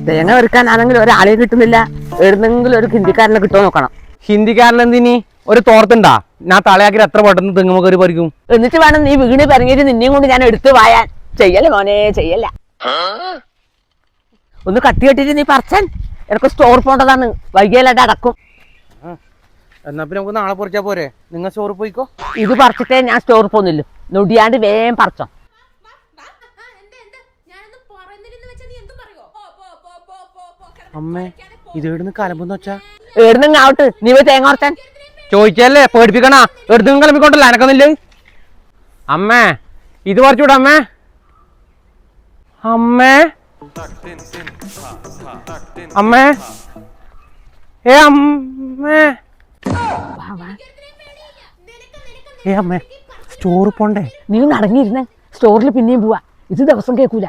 തേങ്ങ ഒരുക്കാനാണെങ്കിൽ ഒരാളെയും കിട്ടുന്നില്ല. എവിടുന്നെങ്കിലും ഒരു ഹിന്ദിക്കാരനെ കിട്ടുമോ നോക്കണം. ഹിന്ദിക്കാരൻ എന്തിനി ഒരു തോർത്തുണ്ടാ? ഞാൻ തലയാക്കി എത്ര പെട്ടെന്ന് തെങ്ങുമ്പോ കയറി പറിക്കും. എന്നിട്ട് വേണം നീ വീണ് പറഞ്ഞിട്ട് നിന്നെയും കൊണ്ട് ഞാൻ എടുത്തു വായാൻ. ചെയ്യല്ലേ മോനെ, ചെയ്യല്ല. ഒന്ന് കട്ടി കെട്ടിട്ട് നീ പറിച്ചാൻ. എനിക്ക് സ്റ്റോർ പോണ്ടതാണ്, വൈകിയല്ലാണ്ട് അടക്കും. എന്നാ പിന്നെ നമുക്ക് നാളെ പറിച്ചാ പോരെ? നിങ്ങൾ സ്റ്റോറിൽ പോയിക്കോ. ഇത് പറിച്ചിട്ടേ ഞാൻ സ്റ്റോറിൽ പോകുന്നില്ല. നൊടിയാണ്ട് വേഗം പറിച്ചോ. അമ്മേ ഇത് എവിടുന്ന് കലമ്പെന്ന് വെച്ചാ? എവിടുന്നെങ്കിലും ആവട്ടെ, നീ പോയി തേങ്ങ പറിച്ചാൻ. ചോദിച്ചല്ലേ, പേടിപ്പിക്കണ. എവിടുന്ന് കിളമ്പിക്കൊണ്ടല്ലോ, എനക്കൊന്നില്ലേ? അമ്മേ ഇത് പറിച്ചൂടെ അമ്മേ? അമ്മേ അമ്മേ അമ്മേ അമ്മേ സ്റ്റോറിൽ പോണ്ടേ? നീ ഒന്ന് അടങ്ങിയിരുന്നേ. സ്റ്റോറിൽ പിന്നെയും പോവാ. ഇത് ദിവസം കേൾക്കൂല.